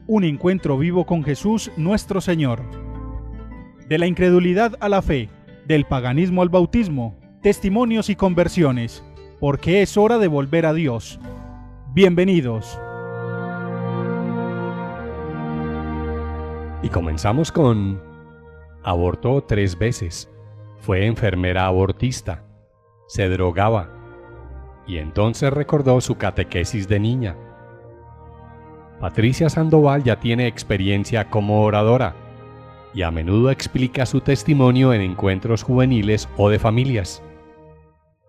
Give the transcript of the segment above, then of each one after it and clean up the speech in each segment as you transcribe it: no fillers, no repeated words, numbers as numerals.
Un encuentro vivo con Jesús nuestro Señor. De la incredulidad a la fe, del paganismo al bautismo, testimonios y conversiones, porque es hora de volver a Dios. Bienvenidos. Y comenzamos con: abortó 3 veces, fue enfermera abortista, se drogaba, y entonces recordó su catequesis de niña. Patricia Sandoval ya tiene experiencia como oradora y a menudo explica su testimonio en encuentros juveniles o de familias.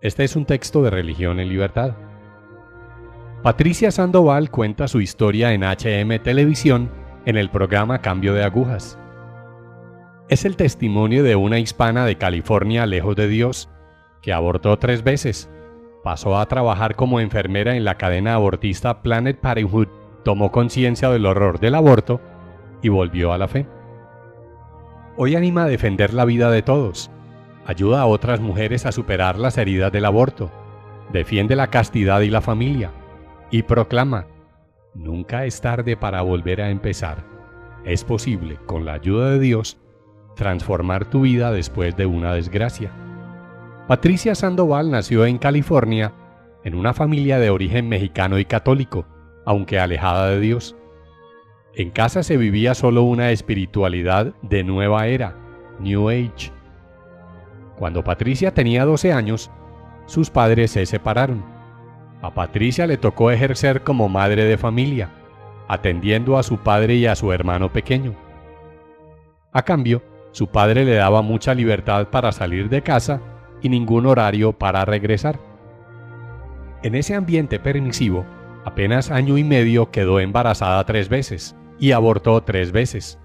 Este es un texto de Religión en Libertad. Patricia Sandoval cuenta su historia en HM Televisión en el programa Cambio de Agujas. Es el testimonio de una hispana de California lejos de Dios, que abortó 3 veces, pasó a trabajar como enfermera en la cadena abortista Planned Parenthood, tomó conciencia del horror del aborto y volvió a la fe. Hoy anima a defender la vida de todos, ayuda a otras mujeres a superar las heridas del aborto, defiende la castidad y la familia, y proclama: nunca es tarde para volver a empezar. Es posible, con la ayuda de Dios, transformar tu vida después de una desgracia. Patricia Sandoval nació en California, en una familia de origen mexicano y católico, aunque alejada de Dios. En casa se vivía solo una espiritualidad de nueva era, New Age. Cuando Patricia tenía 12 años, sus padres se separaron. A Patricia le tocó ejercer como madre de familia, atendiendo a su padre y a su hermano pequeño. A cambio, su padre le daba mucha libertad para salir de casa y ningún horario para regresar. En ese ambiente permisivo, apenas año y medio quedó embarazada 3 veces y abortó 3 veces.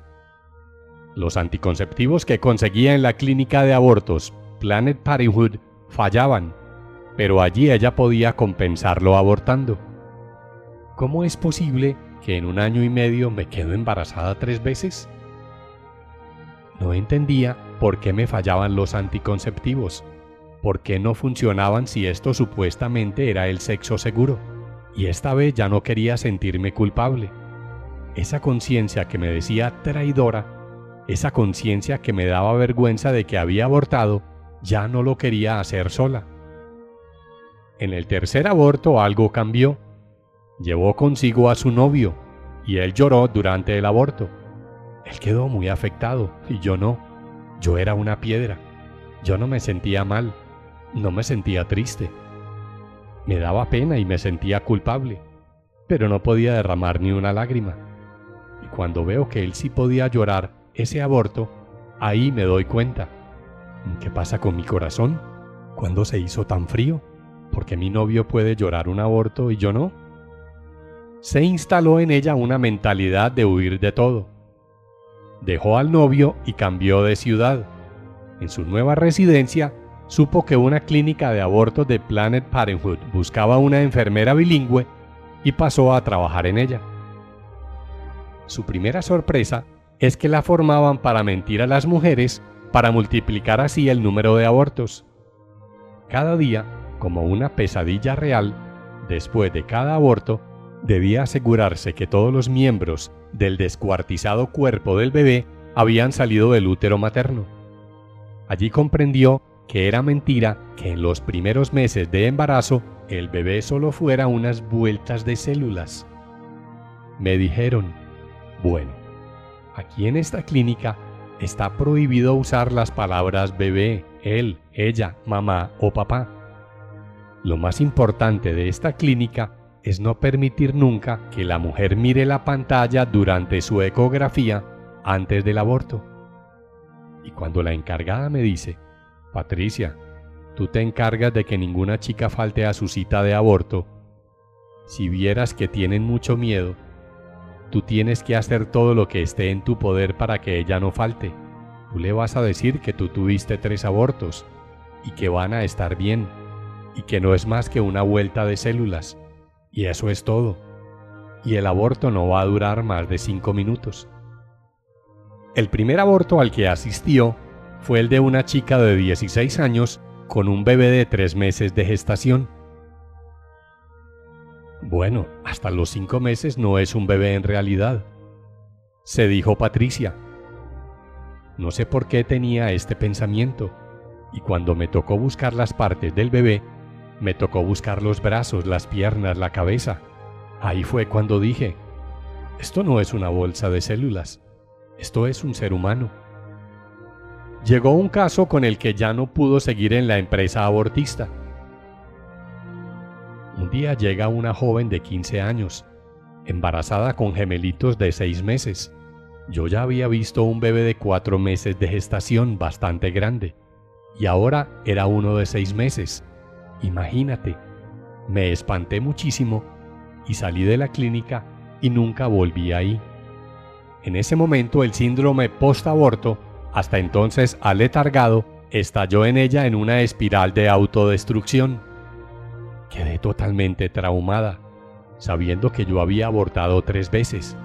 Los anticonceptivos que conseguía en la clínica de abortos Planned Parenthood fallaban, pero allí ella podía compensarlo abortando. ¿Cómo es posible que en un año y medio me quedo embarazada 3 veces? No entendía por qué me fallaban los anticonceptivos, por qué no funcionaban si esto supuestamente era el sexo seguro. Y esta vez ya no quería sentirme culpable. Esa conciencia que me decía traidora, esa conciencia que me daba vergüenza de que había abortado, ya no lo quería hacer sola. En el tercer aborto algo cambió. Llevó consigo a su novio y él lloró durante el aborto. Él quedó muy afectado y yo no. Yo era una piedra. Yo no me sentía mal, no me sentía triste. Me daba pena y me sentía culpable, pero no podía derramar ni una lágrima. Y cuando veo que él sí podía llorar ese aborto, ahí me doy cuenta. ¿Qué pasa con mi corazón? ¿Cuándo se hizo tan frío? ¿Por qué mi novio puede llorar un aborto y yo no? Se instaló en ella una mentalidad de huir de todo. Dejó al novio y cambió de ciudad. En su nueva residencia, supo que una clínica de abortos de Planned Parenthood buscaba una enfermera bilingüe y pasó a trabajar en ella. Su primera sorpresa es que la formaban para mentir a las mujeres para multiplicar así el número de abortos. Cada día, como una pesadilla real, después de cada aborto, debía asegurarse que todos los miembros del descuartizado cuerpo del bebé habían salido del útero materno. Allí comprendió que era mentira que en los primeros meses de embarazo el bebé solo fuera unas vueltas de células. Me dijeron: bueno, aquí en esta clínica está prohibido usar las palabras bebé, él, ella, mamá o papá. Lo más importante de esta clínica es no permitir nunca que la mujer mire la pantalla durante su ecografía antes del aborto. Y cuando la encargada me dice: Patricia, tú te encargas de que ninguna chica falte a su cita de aborto. Si vieras que tienen mucho miedo, tú tienes que hacer todo lo que esté en tu poder para que ella no falte. Tú le vas a decir que tú tuviste 3 abortos y que van a estar bien y que no es más que una vuelta de células. Y eso es todo. Y el aborto no va a durar más de 5 minutos. El primer aborto al que asistió fue el de una chica de 16 años con un bebé de 3 meses de gestación. Bueno, hasta los 5 meses no es un bebé en realidad, se dijo Patricia. No sé por qué tenía este pensamiento, y cuando me tocó buscar las partes del bebé, me tocó buscar los brazos, las piernas, la cabeza. Ahí fue cuando dije, esto no es una bolsa de células, esto es un ser humano. Llegó un caso con el que ya no pudo seguir en la empresa abortista. Un día llega una joven de 15 años, embarazada con gemelitos de 6 meses. Yo ya había visto un bebé de 4 meses de gestación bastante grande, y ahora era uno de 6 meses. Imagínate, me espanté muchísimo y salí de la clínica y nunca volví ahí. En ese momento el síndrome post-aborto, hasta entonces aletargado, estalló en ella en una espiral de autodestrucción. Quedé totalmente traumada, sabiendo que yo había abortado 3 veces,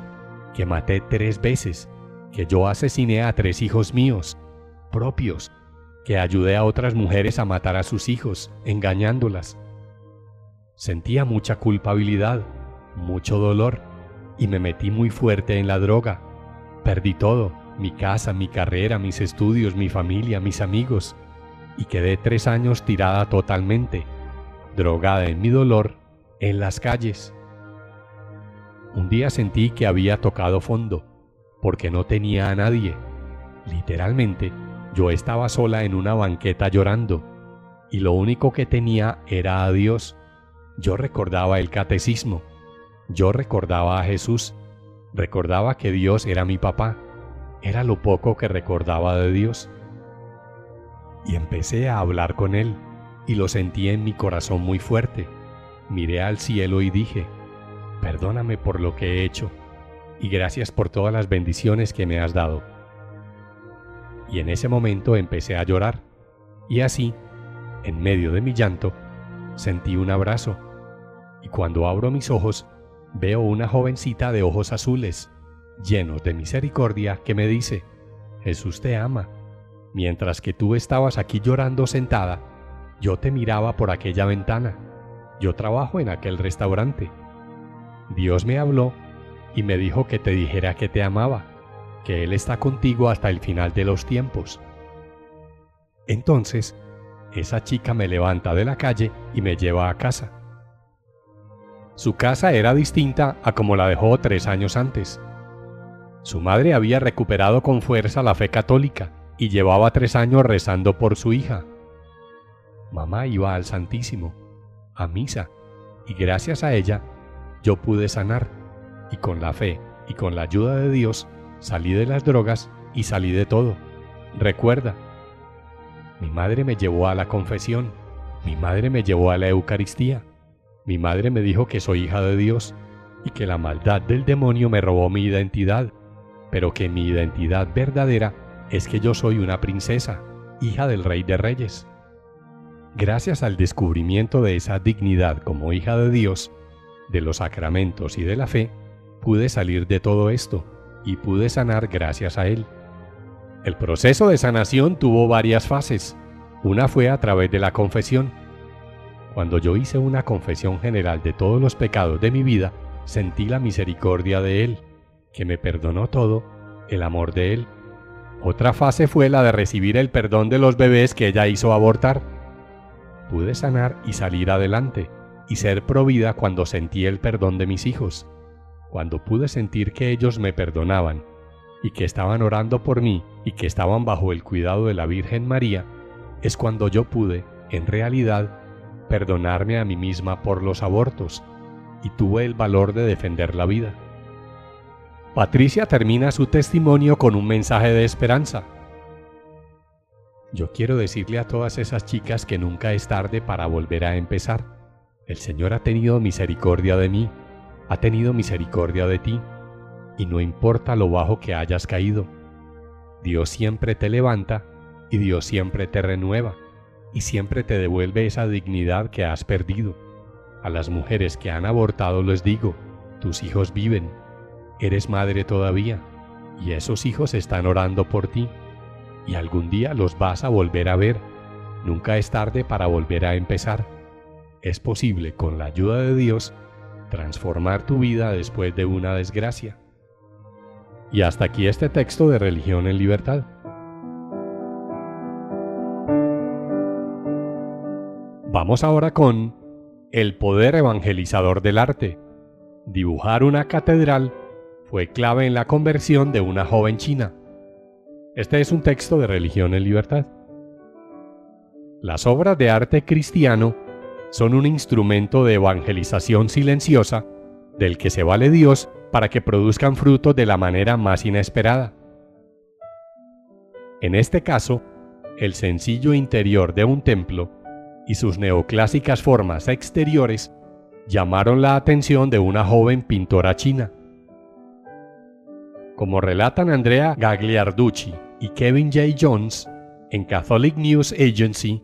que maté 3 veces, que yo asesiné a 3 hijos míos, propios, que ayudé a otras mujeres a matar a sus hijos, engañándolas. Sentía mucha culpabilidad, mucho dolor, y me metí muy fuerte en la droga. Perdí todo, mi casa, mi carrera, mis estudios, mi familia, mis amigos, y quedé 3 años tirada totalmente, drogada en mi dolor, en las calles. Un día sentí que había tocado fondo, porque no tenía a nadie. Literalmente, yo estaba sola en una banqueta llorando, y lo único que tenía era a Dios. Yo recordaba el catecismo, yo recordaba a Jesús, recordaba que Dios era mi papá, era lo poco que recordaba de Dios. Y empecé a hablar con Él, y lo sentí en mi corazón muy fuerte. Miré al cielo y dije, perdóname por lo que he hecho, y gracias por todas las bendiciones que me has dado. Y en ese momento empecé a llorar, y así, en medio de mi llanto, sentí un abrazo, y cuando abro mis ojos, veo una jovencita de ojos azules, llenos de misericordia, que me dice, Jesús te ama. Mientras que tú estabas aquí llorando sentada, yo te miraba por aquella ventana. Yo trabajo en aquel restaurante. Dios me habló y me dijo que te dijera que te amaba, que Él está contigo hasta el final de los tiempos. Entonces, esa chica me levanta de la calle y me lleva a casa. Su casa era distinta a como la dejó 3 años antes. Su madre había recuperado con fuerza la fe católica y llevaba 3 años rezando por su hija. Mamá iba al Santísimo, a misa, y gracias a ella yo pude sanar, y con la fe y con la ayuda de Dios salí de las drogas y salí de todo. Recuerda, mi madre me llevó a la confesión, mi madre me llevó a la Eucaristía, mi madre me dijo que soy hija de Dios y que la maldad del demonio me robó mi identidad, pero que mi identidad verdadera es que yo soy una princesa, hija del Rey de Reyes. Gracias al descubrimiento de esa dignidad como hija de Dios, de los sacramentos y de la fe, pude salir de todo esto y pude sanar gracias a Él. El proceso de sanación tuvo varias fases. Una fue a través de la confesión. Cuando yo hice una confesión general de todos los pecados de mi vida, sentí la misericordia de Él, que me perdonó todo, el amor de Él. Otra fase fue la de recibir el perdón de los bebés que ella hizo abortar. Pude sanar y salir adelante, y ser provida cuando sentí el perdón de mis hijos. Cuando pude sentir que ellos me perdonaban, y que estaban orando por mí, y que estaban bajo el cuidado de la Virgen María, es cuando yo pude, en realidad, perdonarme a mí misma por los abortos, y tuve el valor de defender la vida. Patricia termina su testimonio con un mensaje de esperanza. Yo quiero decirle a todas esas chicas que nunca es tarde para volver a empezar. El Señor ha tenido misericordia de mí, ha tenido misericordia de ti, y no importa lo bajo que hayas caído. Dios siempre te levanta y Dios siempre te renueva y siempre te devuelve esa dignidad que has perdido. A las mujeres que han abortado les digo, tus hijos viven, eres madre todavía, y esos hijos están orando por ti, y algún día los vas a volver a ver. Nunca es tarde para volver a empezar. Es posible, con la ayuda de Dios, transformar tu vida después de una desgracia. Y hasta aquí este texto de Religión en Libertad. Vamos ahora con el poder evangelizador del arte. Dibujar una catedral fue clave en la conversión de una joven china. Este es un texto de Religión en Libertad. Las obras de arte cristiano son un instrumento de evangelización silenciosa del que se vale Dios para que produzcan frutos de la manera más inesperada. En este caso, el sencillo interior de un templo y sus neoclásicas formas exteriores llamaron la atención de una joven pintora china. Como relatan Andrea Gagliarducci y Kevin J. Jones en Catholic News Agency,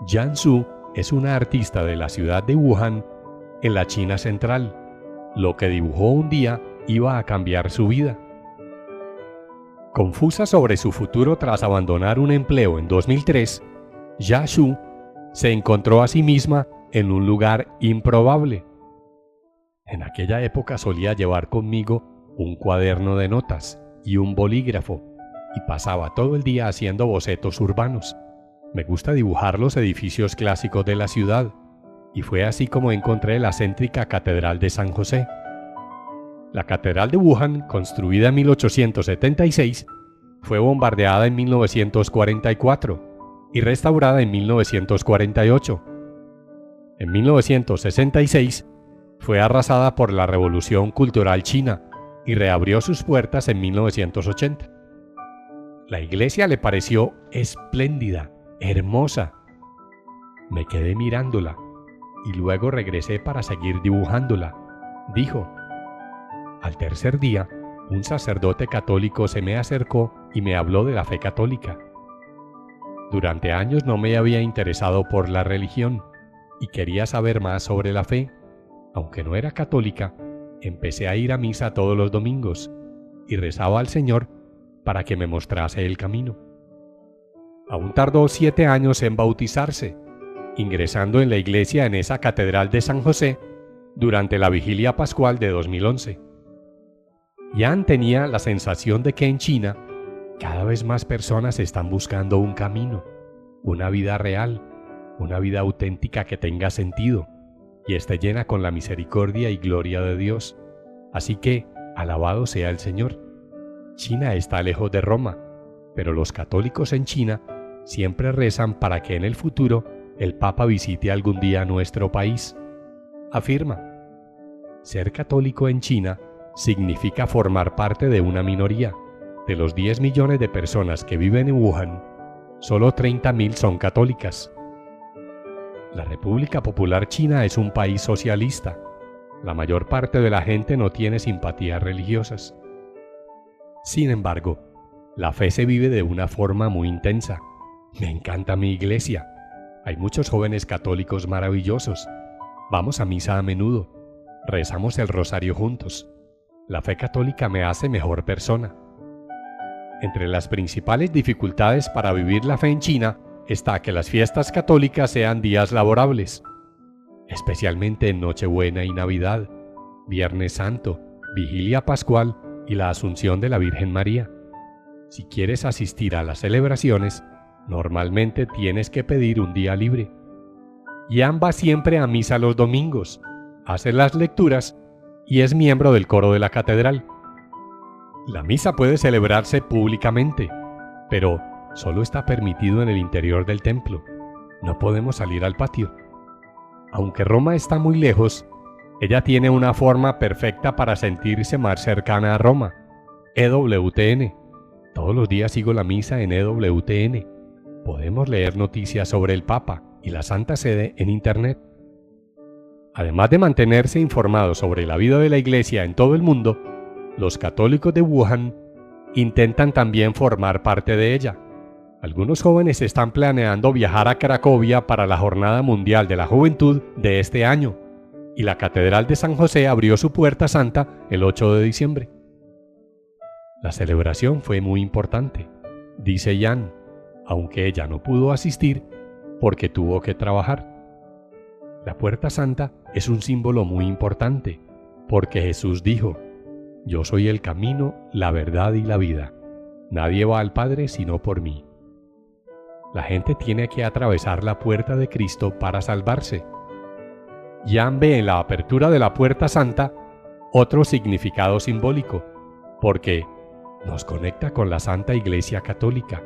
Yan Su es una artista de la ciudad de Wuhan, en la China central. Lo que dibujó un día iba a cambiar su vida. Confusa sobre su futuro tras abandonar un empleo en 2003, Ya Shu se encontró a sí misma en un lugar improbable. En aquella época solía llevar conmigo un cuaderno de notas y un bolígrafo y pasaba todo el día haciendo bocetos urbanos. Me gusta dibujar los edificios clásicos de la ciudad, y fue así como encontré la céntrica Catedral de San José. La Catedral de Wuhan, construida en 1876, fue bombardeada en 1944 y restaurada en 1948. En 1966 fue arrasada por la Revolución Cultural China y reabrió sus puertas en 1980. La iglesia le pareció espléndida, hermosa. Me quedé mirándola y luego regresé para seguir dibujándola, dijo. Al tercer día, un sacerdote católico se me acercó y me habló de la fe católica. Durante años no me había interesado por la religión y quería saber más sobre la fe. Aunque no era católica, empecé a ir a misa todos los domingos y rezaba al Señor para que me mostrase el camino. Aún tardó 7 años en bautizarse, ingresando en la iglesia en esa Catedral de San José durante la Vigilia Pascual de 2011. Yan tenía la sensación de que en China cada vez más personas están buscando un camino, una vida real, una vida auténtica que tenga sentido y esté llena con la misericordia y gloria de Dios. Así que, alabado sea el Señor. China está lejos de Roma, pero los católicos en China siempre rezan para que en el futuro el Papa visite algún día nuestro país. Afirma, ser católico en China significa formar parte de una minoría. De los 10 millones de personas que viven en Wuhan, solo 30.000 son católicas. La República Popular China es un país socialista. La mayor parte de la gente no tiene simpatías religiosas. Sin embargo, la fe se vive de una forma muy intensa. Me encanta mi iglesia. Hay muchos jóvenes católicos maravillosos. Vamos a misa a menudo. Rezamos el rosario juntos. La fe católica me hace mejor persona. Entre las principales dificultades para vivir la fe en China está que las fiestas católicas sean días laborables, especialmente en Nochebuena y Navidad, Viernes Santo, Vigilia Pascual y la Asunción de la Virgen María. Si quieres asistir a las celebraciones, normalmente tienes que pedir un día libre. Yan va siempre a misa los domingos, hace las lecturas y es miembro del coro de la catedral. La misa puede celebrarse públicamente, pero solo está permitido en el interior del templo. No podemos salir al patio. Aunque Roma está muy lejos, ella tiene una forma perfecta para sentirse más cercana a Roma, EWTN. Todos los días sigo la misa en EWTN. Podemos leer noticias sobre el Papa y la Santa Sede en Internet. Además de mantenerse informados sobre la vida de la Iglesia en todo el mundo, los católicos de Wuhan intentan también formar parte de ella. Algunos jóvenes están planeando viajar a Cracovia para la Jornada Mundial de la Juventud de este año, y la Catedral de San José abrió su puerta santa el 8 de diciembre. La celebración fue muy importante, dice Yan, aunque ella no pudo asistir porque tuvo que trabajar. La puerta santa es un símbolo muy importante, porque Jesús dijo, Yo soy el camino, la verdad y la vida. Nadie va al Padre sino por mí. La gente tiene que atravesar la puerta de Cristo para salvarse. Jan ve en la apertura de la puerta santa otro significado simbólico, porque nos conecta con la Santa Iglesia Católica,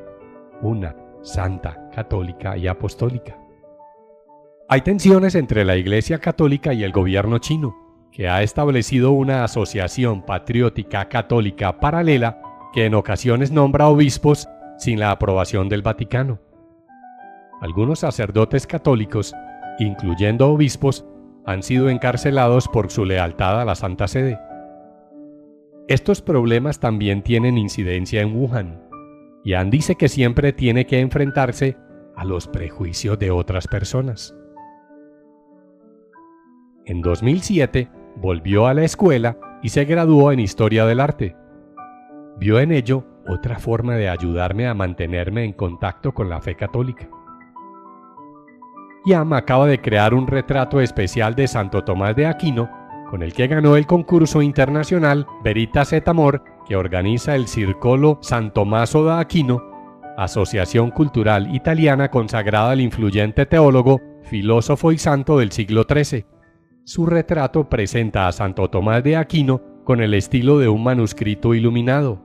una santa, católica y apostólica. Hay tensiones entre la Iglesia Católica y el gobierno chino, que ha establecido una asociación patriótica católica paralela que en ocasiones nombra obispos sin la aprobación del Vaticano. Algunos sacerdotes católicos, incluyendo obispos, han sido encarcelados por su lealtad a la Santa Sede. Estos problemas también tienen incidencia en Wuhan. Jan dice que siempre tiene que enfrentarse a los prejuicios de otras personas. En 2007 volvió a la escuela y se graduó en Historia del Arte. Vio en ello otra forma de ayudarme a mantenerme en contacto con la fe católica. Jan acaba de crear un retrato especial de Santo Tomás de Aquino, con el que ganó el concurso internacional Veritas et Amor que organiza el Circolo San Tommaso da Aquino, asociación cultural italiana consagrada al influyente teólogo, filósofo y santo del siglo XIII. Su retrato presenta a Santo Tomás de Aquino con el estilo de un manuscrito iluminado.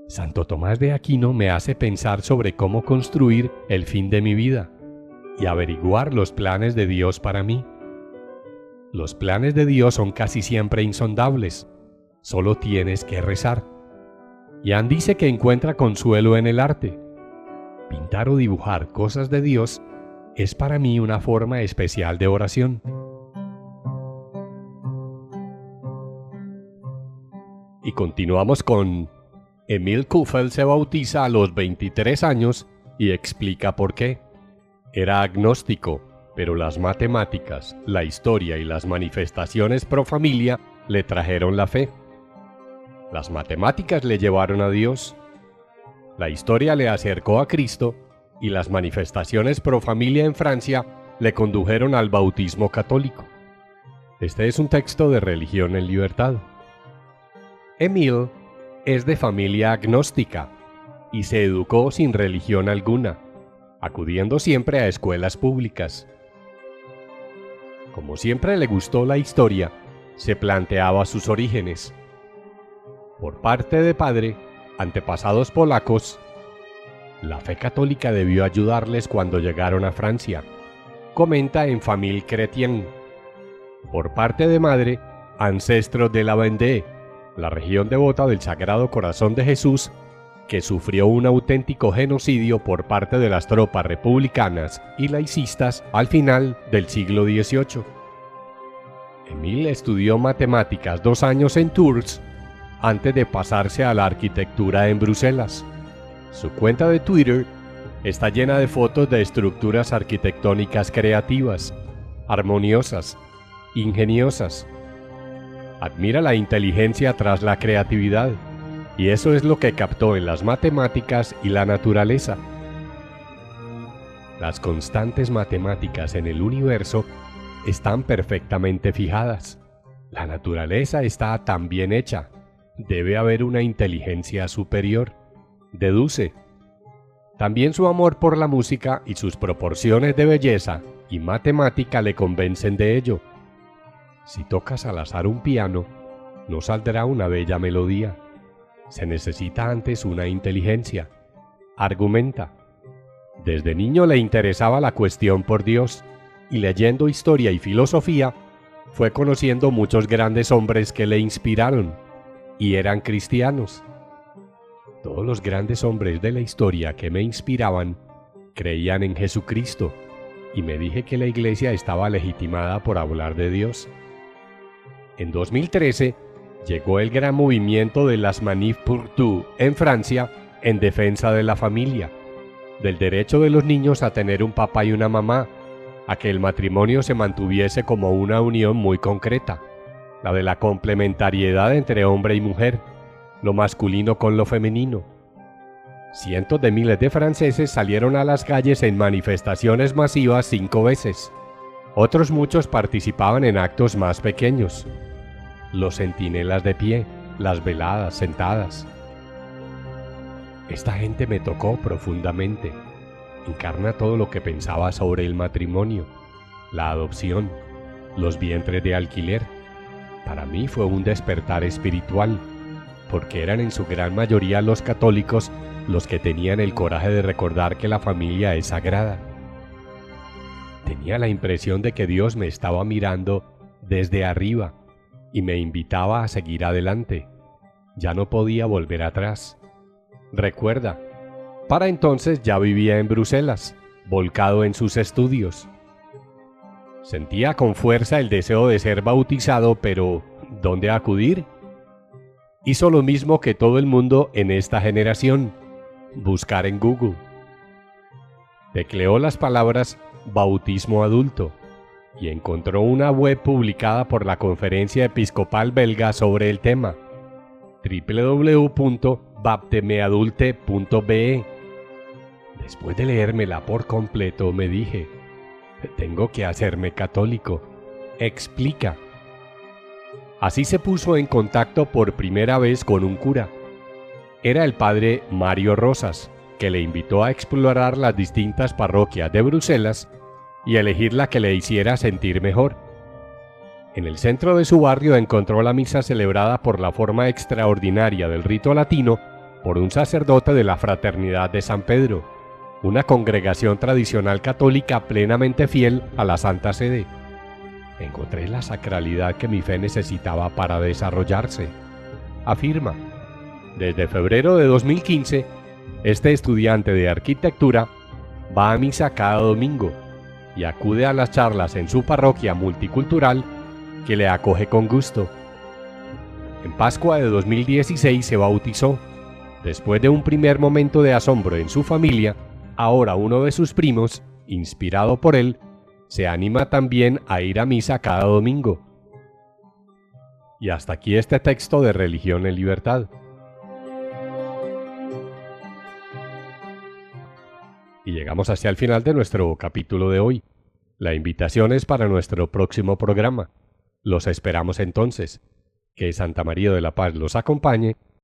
Santo Tomás de Aquino me hace pensar sobre cómo construir el fin de mi vida y averiguar los planes de Dios para mí. Los planes de Dios son casi siempre insondables, solo tienes que rezar. Jan dice que encuentra consuelo en el arte. Pintar o dibujar cosas de Dios es para mí una forma especial de oración. Y continuamos con Emil Kuffel se bautiza a los 23 años y explica por qué. Era agnóstico, pero las matemáticas, la historia y las manifestaciones pro familia le trajeron la fe. Las matemáticas le llevaron a Dios. La historia le acercó a Cristo y las manifestaciones pro familia en Francia le condujeron al bautismo católico. Este es un texto de Religión en Libertad. Emil es de familia agnóstica y se educó sin religión alguna, acudiendo siempre a escuelas públicas. Como siempre le gustó la historia, se planteaba sus orígenes. Por parte de padre, antepasados polacos, la fe católica debió ayudarles cuando llegaron a Francia, comenta en Famille Chrétienne. Por parte de madre, ancestros de la Vendée, la región devota del Sagrado Corazón de Jesús, que sufrió un auténtico genocidio por parte de las tropas republicanas y laicistas al final del siglo XVIII. Emil estudió matemáticas 2 años en Tours antes de pasarse a la arquitectura en Bruselas. Su cuenta de Twitter está llena de fotos de estructuras arquitectónicas creativas, armoniosas, ingeniosas. Admira la inteligencia tras la creatividad, y eso es lo que captó en las matemáticas y la naturaleza. Las constantes matemáticas en el universo están perfectamente fijadas. La naturaleza está tan bien hecha. Debe haber una inteligencia superior, deduce. También su amor por la música y sus proporciones de belleza y matemática le convencen de ello. Si tocas al azar un piano, no saldrá una bella melodía. Se necesita antes una inteligencia. Argumenta. Desde niño le interesaba la cuestión por Dios, y leyendo historia y filosofía, fue conociendo muchos grandes hombres que le inspiraron, y eran cristianos. Todos los grandes hombres de la historia que me inspiraban creían en Jesucristo, y me dije que la iglesia estaba legitimada por hablar de Dios. En 2013 llegó el gran movimiento de las Manifs pour tous en Francia en defensa de la familia, del derecho de los niños a tener un papá y una mamá, a que el matrimonio se mantuviese como una unión muy concreta, la de la complementariedad entre hombre y mujer, lo masculino con lo femenino. Cientos de miles de franceses salieron a las calles en manifestaciones masivas 5 veces. Otros muchos participaban en actos más pequeños. los centinelas de pie, las veladas sentadas. Esta gente me tocó profundamente. Encarna todo lo que pensaba sobre el matrimonio, la adopción, los vientres de alquiler. Para mí fue un despertar espiritual, porque eran en su gran mayoría los católicos los que tenían el coraje de recordar que la familia es sagrada. Tenía la impresión de que Dios me estaba mirando desde arriba y me invitaba a seguir adelante. Ya no podía volver atrás. Recuerda, para entonces ya vivía en Bruselas, volcado en sus estudios. Sentía con fuerza el deseo de ser bautizado, pero ¿dónde acudir? Hizo lo mismo que todo el mundo en esta generación, buscar en Google. Tecleó las palabras bautismo adulto y encontró una web publicada por la Conferencia Episcopal Belga sobre el tema, www.baptemeadulte.be. Después de leérmela por completo, me dije, tengo que hacerme católico. Explica. Así se puso en contacto por primera vez con un cura. Era el padre Mario Rosas, que le invitó a explorar las distintas parroquias de Bruselas y elegir la que le hiciera sentir mejor. En el centro de su barrio encontró la misa celebrada por la forma extraordinaria del rito latino por un sacerdote de la Fraternidad de San Pedro, una congregación tradicional católica plenamente fiel a la Santa Sede. Encontré la sacralidad que mi fe necesitaba para desarrollarse. Afirma. Desde febrero de 2015, este estudiante de arquitectura va a misa cada domingo y acude a las charlas en su parroquia multicultural que le acoge con gusto. En Pascua de 2016 se bautizó. Después de un primer momento de asombro en su familia, ahora uno de sus primos, inspirado por él, se anima también a ir a misa cada domingo. Y hasta aquí este texto de Religión en Libertad. Y llegamos hacia el final de nuestro capítulo de hoy. La invitación es para nuestro próximo programa. Los esperamos entonces. Que Santa María de la Paz los acompañe